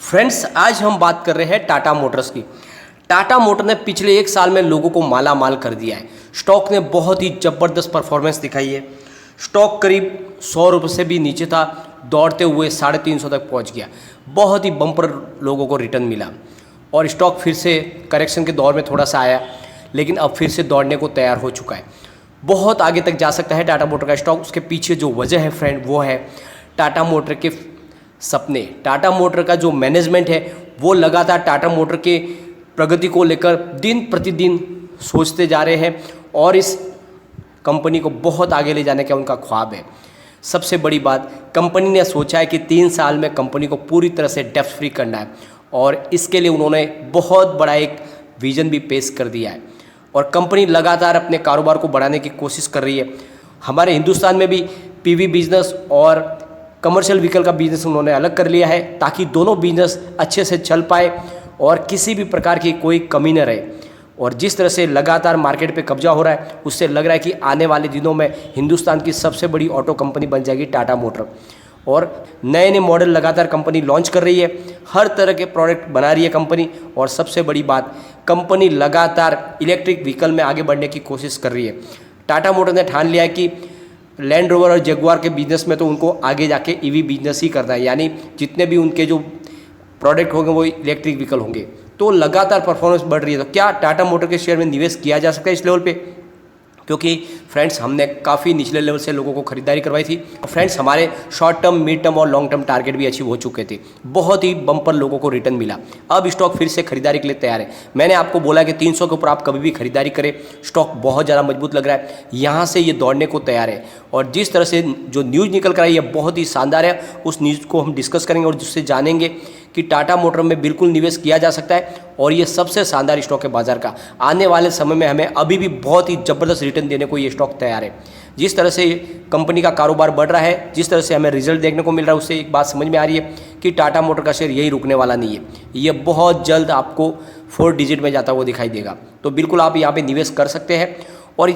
Friends, आज हम बात कर रहे हैं टाटा मोटर्स की। टाटा मोटर ने पिछले एक साल में लोगों को माला माल कर दिया है। स्टॉक ने बहुत ही ज़बरदस्त परफॉर्मेंस दिखाई है। स्टॉक करीब 100 रुपये से भी नीचे था, दौड़ते हुए 350 तक पहुंच गया। बहुत ही बम्पर लोगों को रिटर्न मिला और स्टॉक फिर से करेक्शन के दौर में थोड़ा सा आया, लेकिन अब फिर से दौड़ने को तैयार हो चुका है। बहुत आगे तक जा सकता है टाटा मोटर का स्टॉक। उसके पीछे जो वजह है फ्रेंड, वो है टाटा मोटर के सपने। टाटा मोटर का जो मैनेजमेंट है वो लगातार टाटा मोटर के प्रगति को लेकर दिन प्रतिदिन सोचते जा रहे हैं और इस कंपनी को बहुत आगे ले जाने का उनका ख्वाब है। सबसे बड़ी बात, कंपनी ने सोचा है कि 3 साल में कंपनी को पूरी तरह से डेब्ट फ्री करना है और इसके लिए उन्होंने बहुत बड़ा एक विज़न भी पेश कर दिया है और कंपनी लगातार अपने कारोबार को बढ़ाने की कोशिश कर रही है। हमारे हिंदुस्तान में भी पीवी बिजनेस और कमर्शियल व्हीकल का बिजनेस उन्होंने अलग कर लिया है ताकि दोनों बिजनेस अच्छे से चल पाए और किसी भी प्रकार की कोई कमी न रहे। और जिस तरह से लगातार मार्केट पे कब्जा हो रहा है, उससे लग रहा है कि आने वाले दिनों में हिंदुस्तान की सबसे बड़ी ऑटो कंपनी बन जाएगी टाटा मोटर। और नए नए मॉडल लगातार कंपनी लॉन्च कर रही है, हर तरह के प्रोडक्ट बना रही है कंपनी। और सबसे बड़ी बात, कंपनी लगातार इलेक्ट्रिक व्हीकल में आगे बढ़ने की कोशिश कर रही है। टाटा मोटर ने ठान लिया है कि लैंड रोवर और जगुआर के बिजनेस में तो उनको आगे जाके ईवी बिजनेस ही करना है, यानी जितने भी उनके जो प्रोडक्ट होंगे वो इलेक्ट्रिक व्हीकल होंगे। तो लगातार परफॉर्मेंस बढ़ रही है। तो क्या टाटा मोटर के शेयर में निवेश किया जा सकता है इस लेवल पे? क्योंकि फ्रेंड्स, हमने काफ़ी निचले लेवल से लोगों को खरीदारी करवाई थी। फ्रेंड्स, हमारे शॉर्ट टर्म, मिड टर्म और लॉन्ग टर्म टारगेट भी अचीव हो चुके थे। बहुत ही बम्पर लोगों को रिटर्न मिला। अब स्टॉक फिर से खरीदारी के लिए तैयार है। मैंने आपको बोला कि 300 के ऊपर आप कभी भी खरीदारी करें, स्टॉक बहुत ज़्यादा मजबूत लग रहा है। यहाँ से ये दौड़ने को तैयार है और जिस तरह से जो न्यूज़ निकल कर आई है बहुत ही शानदार है। उस न्यूज़ को हम डिस्कस करेंगे और जिससे जानेंगे कि टाटा मोटर में बिल्कुल निवेश किया जा सकता है और ये सबसे शानदार स्टॉक है बाजार का। आने वाले समय में हमें अभी भी बहुत ही ज़बरदस्त रिटर्न देने को ये स्टॉक तैयार है। जिस तरह से कंपनी का कारोबार बढ़ रहा है, जिस तरह से हमें रिजल्ट देखने को मिल रहा है, उससे एक बात समझ में आ रही है कि टाटा मोटर का शेयर यही रुकने वाला नहीं है। ये बहुत जल्द आपको 4 डिजिट में जाता हुआ दिखाई देगा। तो बिल्कुल आप यहाँ पर निवेश कर सकते हैं और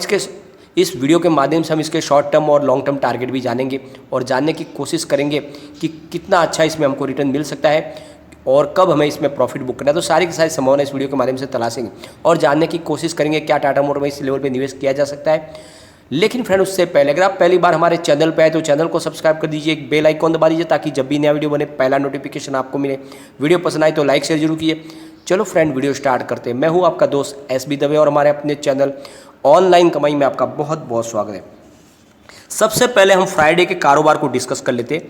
इस वीडियो के माध्यम से हम इसके शॉर्ट टर्म और लॉन्ग टर्म टारगेट भी जानेंगे और जानने की कोशिश करेंगे कि कितना अच्छा इसमें हमको रिटर्न मिल सकता है और कब हमें इसमें प्रॉफिट बुक करना है। तो सारी की सारी संभावना इस वीडियो के माध्यम से तलाशेंगे और जानने की कोशिश करेंगे क्या टाटा मोटर में इस लेवल पे निवेश किया जा सकता है। लेकिन फ्रेंड, उससे पहले अगर आप पहली बार हमारे चैनल पे आए तो चैनल को सब्सक्राइब कर दीजिए, एक बेल आइकॉन दबा दीजिए ताकि जब भी नया वीडियो बने पहला नोटिफिकेशन आपको मिले। वीडियो पसंद आए तो लाइक शेयर जरूर कीजिए। चलो फ्रेंड, वीडियो स्टार्ट करते हैं। मैं हूँ आपका दोस्त SB दवे और हमारे अपने चैनल ऑनलाइन कमाई में आपका बहुत बहुत स्वागत है। सबसे पहले हम फ्राइडे के कारोबार को डिस्कस कर लेते हैं।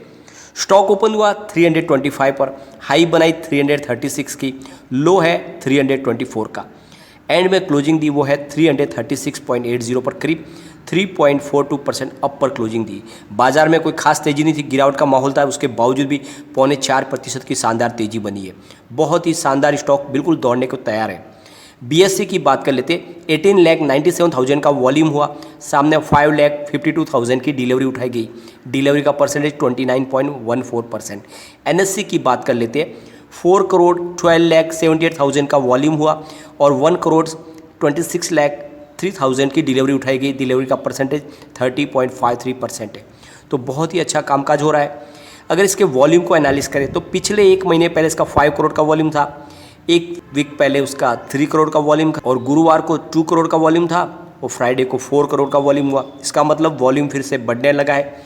स्टॉक ओपन हुआ 325 पर, हाई बनाई 336 की, लो है 324 का। एंड में क्लोजिंग दी वो है 336.80 पर, करीब 3.42% अप पर क्लोजिंग दी। बाजार में कोई खास तेजी नहीं थी, गिरावट का माहौल था, उसके बावजूद भी 0.4% की शानदार तेजी बनी है। बहुत ही शानदार स्टॉक, बिल्कुल दौड़ने को तैयार है। BSE की बात कर लेते, 18,97,000 का वॉल्यूम हुआ, सामने 5,52,000 की डिलीवरी उठाई गई। डिलीवरी का परसेंटेज 29.14%। NSE की बात कर लेते, 4,12,78,000 का वॉल्यूम हुआ और 1,26,03,000 की डिलीवरी उठाई गई। डिलीवरी का परसेंटेज 30.53% है। तो बहुत ही अच्छा कामकाज हो रहा है। अगर इसके वॉल्यूम को एनालिस करें तो पिछले एक महीने पहले इसका 5 करोड़ का वॉल्यूम था, एक वीक पहले उसका 3 करोड़ का वॉल्यूम था और गुरुवार को 2 करोड़ का वॉल्यूम था और फ्राइडे को 4 करोड़ का वॉल्यूम हुआ। इसका मतलब वॉल्यूम फिर से बढ़ने लगा है।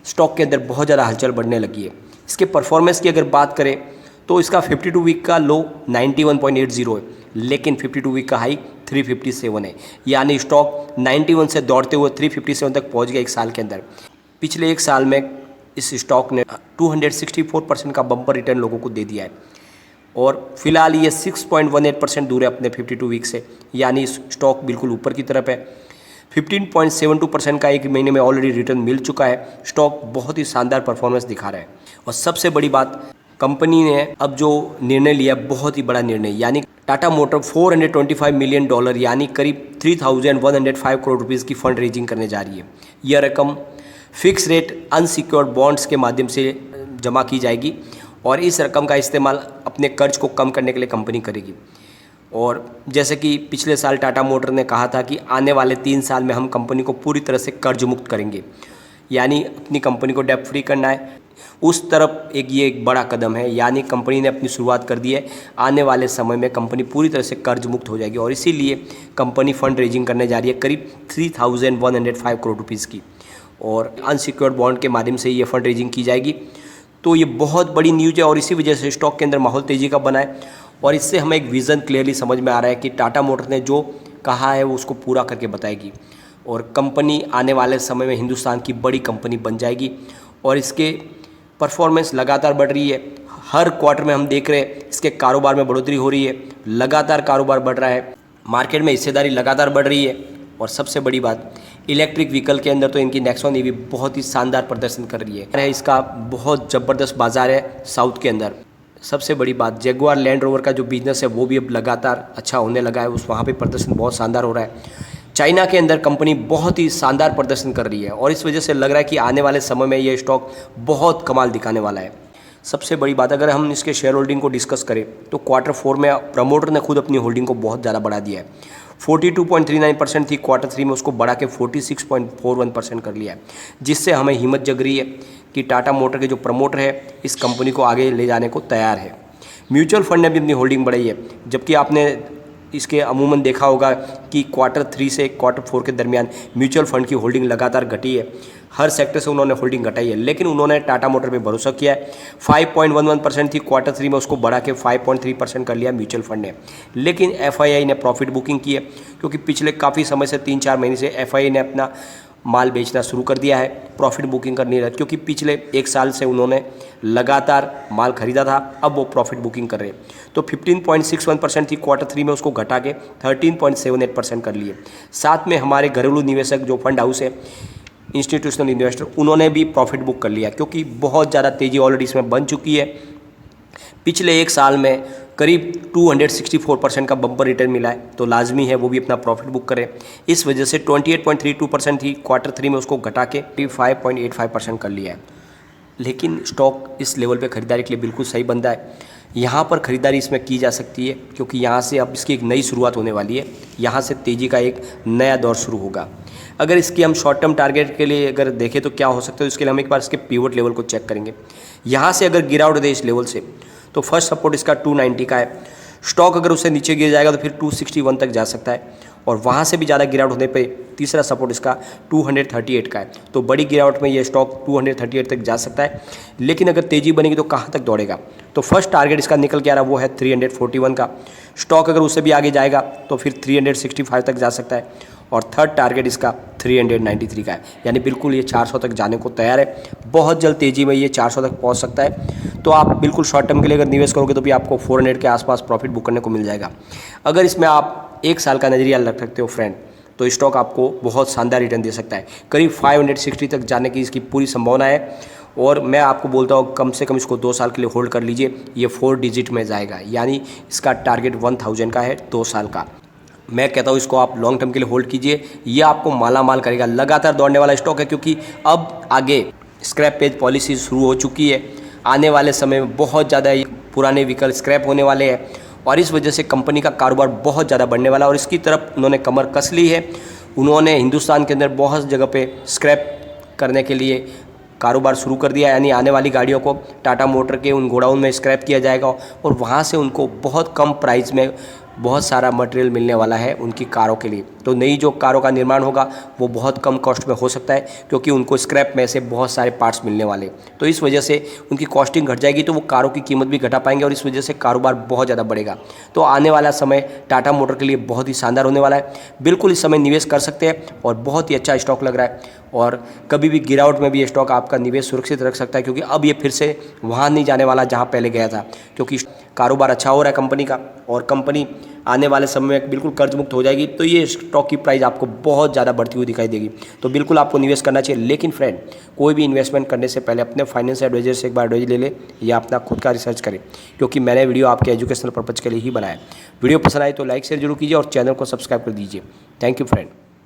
स्टॉक के अंदर बहुत ज़्यादा हलचल बढ़ने लगी है। इसके परफॉर्मेंस की अगर बात करें तो इसका 52 वीक का लो 91.80 है, लेकिन 52 वीक का हाई 357 है। यानी स्टॉक 91 से दौड़ते हुए 357 तक पहुँच गया एक साल के अंदर। पिछले एक साल में इस स्टॉक ने 264% का बम्पर रिटर्न लोगों को दे दिया है और फिलहाल ये 6.18% दूर है अपने 52 वीक से, यानी स्टॉक बिल्कुल ऊपर की तरफ है। 15.72% का एक महीने में ऑलरेडी रिटर्न मिल चुका है। स्टॉक बहुत ही शानदार परफॉर्मेंस दिखा रहा है और सबसे बड़ी बात, कंपनी ने अब जो निर्णय लिया बहुत ही बड़ा निर्णय, यानी टाटा मोटर $425 मिलियन यानी करीब 3,105 करोड़ रुपीज़ की फंड रेजिंग करने जा रही है। यह रकम फिक्स रेट अनसिक्योर्ड बॉन्ड्स के माध्यम से जमा की जाएगी और इस रकम का इस्तेमाल अपने कर्ज को कम करने के लिए कंपनी करेगी। और जैसे कि पिछले साल टाटा मोटर ने कहा था कि आने वाले 3 साल में हम कंपनी को पूरी तरह से कर्ज मुक्त करेंगे, यानी अपनी कंपनी को डेब्ट फ्री करना है। उस तरफ ये एक बड़ा कदम है, यानी कंपनी ने अपनी शुरुआत कर दी है। आने वाले समय में कंपनी पूरी तरह से कर्ज मुक्त हो जाएगी और इसीलिए कंपनी फंड रेजिंग करने जा रही है करीब 3105 करोड़ रुपीज़ की, और अनसिक्योर्ड बॉन्ड के माध्यम से ये फंड रेजिंग की जाएगी। तो ये बहुत बड़ी न्यूज़ है और इसी वजह से स्टॉक के अंदर माहौल तेज़ी का बना है और इससे हमें एक विज़न क्लियरली समझ में आ रहा है कि टाटा मोटर ने जो कहा है वो उसको पूरा करके बताएगी और कंपनी आने वाले समय में हिंदुस्तान की बड़ी कंपनी बन जाएगी और इसके परफॉर्मेंस लगातार बढ़ रही है। हर क्वार्टर में हम देख रहे हैं इसके कारोबार में बढ़ोतरी हो रही है, लगातार कारोबार बढ़ रहा है, मार्केट में हिस्सेदारी लगातार बढ़ रही है और सबसे बड़ी बात इलेक्ट्रिक व्हीकल के अंदर तो इनकी नेक्सॉन ईवी बहुत ही शानदार प्रदर्शन कर रही है। इसका बहुत ज़बरदस्त बाजार है साउथ के अंदर। सबसे बड़ी बात जगुआर लैंड रोवर का जो बिजनेस है वो भी अब लगातार अच्छा होने लगा है, उस वहाँ पे प्रदर्शन बहुत शानदार हो रहा है। चाइना के अंदर कंपनी बहुत ही शानदार प्रदर्शन कर रही है और इस वजह से लग रहा है कि आने वाले समय में ये स्टॉक बहुत कमाल दिखाने वाला है। सबसे बड़ी बात अगर हम इसके शेयर होल्डिंग को डिस्कस करें तो Q4 में प्रमोटर ने खुद अपनी होल्डिंग को बहुत ज़्यादा बढ़ा दिया है। 42.39% थी, Q3 में उसको बढ़ा के 46.41% कर लिया है, जिससे हमें हिम्मत जग रही है कि टाटा मोटर के जो प्रमोटर है इस कंपनी को आगे ले जाने को तैयार है। म्यूचुअल फंड ने भी अपनी होल्डिंग बढ़ाई है, जबकि आपने इसके अमूमन देखा होगा कि Q3 से Q4 के दरमियान म्यूचुअल फंड की होल्डिंग लगातार घटी है। हर सेक्टर से उन्होंने होल्डिंग घटाई है, लेकिन उन्होंने टाटा मोटर पे भरोसा किया है। 5.11% थी Q3 में, उसको बढ़ा के 5.3% कर लिया म्यूचुअल फंड ने। लेकिन FII ने प्रॉफिट बुकिंग की है, क्योंकि पिछले काफ़ी समय से 3-4 महीने से FII ने अपना माल बेचना शुरू कर दिया है, प्रॉफिट बुकिंग करनी है, क्योंकि पिछले 1 साल से उन्होंने लगातार माल खरीदा था, अब वो प्रॉफिट बुकिंग कर रहे हैं। तो 15.61% थी Q3 में, उसको घटा के 13.78% कर लिए। साथ में हमारे घरेलू निवेशक जो फंड हाउस है, इंस्टीट्यूशनल इन्वेस्टर, उन्होंने भी प्रॉफिट बुक कर लिया, क्योंकि बहुत ज़्यादा तेज़ी ऑलरेडी इसमें बन चुकी है। पिछले 1 साल में करीब 264% का बम्पर रिटर्न मिला है, तो लाजमी है वो भी अपना प्रॉफिट बुक करें। इस वजह से 28.32% थी Q3 में, उसको घटा के 5.85% कर लिया है। लेकिन स्टॉक इस लेवल पे ख़रीदारी के लिए बिल्कुल सही बंदा है। यहाँ पर ख़रीदारी इसमें की जा सकती है, क्योंकि यहाँ से अब इसकी एक नई शुरुआत होने वाली है, यहाँ से तेज़ी का एक नया दौर शुरू होगा। अगर इसकी हम शॉर्ट टर्म टारगेट के लिए अगर देखें तो क्या हो सकता है, इसके लिए हम एक बार इसके पिवट लेवल को चेक करेंगे। यहाँ से अगर गिरावट दे इस लेवल से, तो फर्स्ट सपोर्ट इसका 290 का है। स्टॉक अगर उससे नीचे गिर जाएगा तो फिर 261 तक जा सकता है, और वहाँ से भी ज़्यादा गिरावट होने पे तीसरा सपोर्ट इसका 238 का है। तो बड़ी गिरावट में ये स्टॉक 238 तक जा सकता है। लेकिन अगर तेज़ी बनेगी तो कहाँ तक दौड़ेगा, तो फर्स्ट टारगेट इसका निकल के आ रहा है वो है 341 का। स्टॉक अगर उससे भी आगे जाएगा तो फिर 365 तक जा सकता है, और थर्ड टारगेट इसका 393 का है। यानी बिल्कुल ये 400 तक जाने को तैयार है। बहुत जल्द तेज़ी में ये 400 तक पहुंच सकता है। तो आप बिल्कुल शॉर्ट टर्म के लिए अगर निवेश करोगे तो भी आपको 400 के आसपास प्रॉफिट बुक करने को मिल जाएगा। अगर इसमें आप 1 साल का नजरिया रख सकते हो फ्रेंड, तो स्टॉक आपको बहुत शानदार रिटर्न दे सकता है। करीब 560 तक जाने की इसकी पूरी संभावना है, और मैं आपको बोलता हूँ कम से कम इसको 2 साल के लिए होल्ड कर लीजिए। ये 4 डिजिट में जाएगा, यानी इसका टारगेट 1000 का है 2 साल का। मैं कहता हूँ इसको आप लॉन्ग टर्म के लिए होल्ड कीजिए, ये आपको माला माल करेगा। लगातार दौड़ने वाला स्टॉक है, क्योंकि अब आगे स्क्रैप पेज पॉलिसी शुरू हो चुकी है। आने वाले समय में बहुत ज़्यादा पुराने व्हीकल स्क्रैप होने वाले हैं, और इस वजह से कंपनी का कारोबार बहुत ज़्यादा बढ़ने वाला है, और इसकी तरफ उन्होंने कमर कस ली है। उन्होंने हिंदुस्तान के अंदर बहुत जगह पे स्क्रैप करने के लिए कारोबार शुरू कर दिया, यानी आने वाली गाड़ियों को टाटा मोटर के उन गोडाउन में स्क्रैप किया जाएगा, और वहाँ से उनको बहुत कम प्राइस में बहुत सारा मटेरियल मिलने वाला है उनकी कारों के लिए। तो नई जो कारों का निर्माण होगा वो बहुत कम कॉस्ट में हो सकता है, क्योंकि उनको स्क्रैप में से बहुत सारे पार्ट्स मिलने वाले। तो इस वजह से उनकी कॉस्टिंग घट जाएगी, तो वो कारों की कीमत भी घटा पाएंगे, और इस वजह से कारोबार बहुत ज़्यादा बढ़ेगा। तो आने वाला समय टाटा मोटर के लिए बहुत ही शानदार होने वाला है। बिल्कुल इस समय निवेश कर सकते हैं, और बहुत ही अच्छा स्टॉक लग रहा है, और कभी भी गिरावट में भी ये स्टॉक आपका निवेश सुरक्षित रख सकता है, क्योंकि अब ये फिर से वहाँ नहीं जाने वाला जहाँ पहले गया था, क्योंकि कारोबार अच्छा हो रहा है कंपनी का, और कंपनी आने वाले समय में बिल्कुल कर्ज मुक्त हो जाएगी। तो ये स्टॉक की प्राइस आपको बहुत ज़्यादा बढ़ती हुई दिखाई देगी। तो बिल्कुल आपको निवेश करना चाहिए। लेकिन फ्रेंड, कोई भी इन्वेस्टमेंट करने से पहले अपने फाइनेंस एडवाइजर से एक बार एडवाइस ले ले, या अपना खुद का रिसर्च करें, क्योंकि मैंने वीडियो आपके एजुकेशनल पर्पज़ के लिए ही बनाया है। वीडियो पसंद आए तो लाइक शेयर जरूर कीजिए, और चैनल को सब्सक्राइब कर दीजिए। Thank you friend.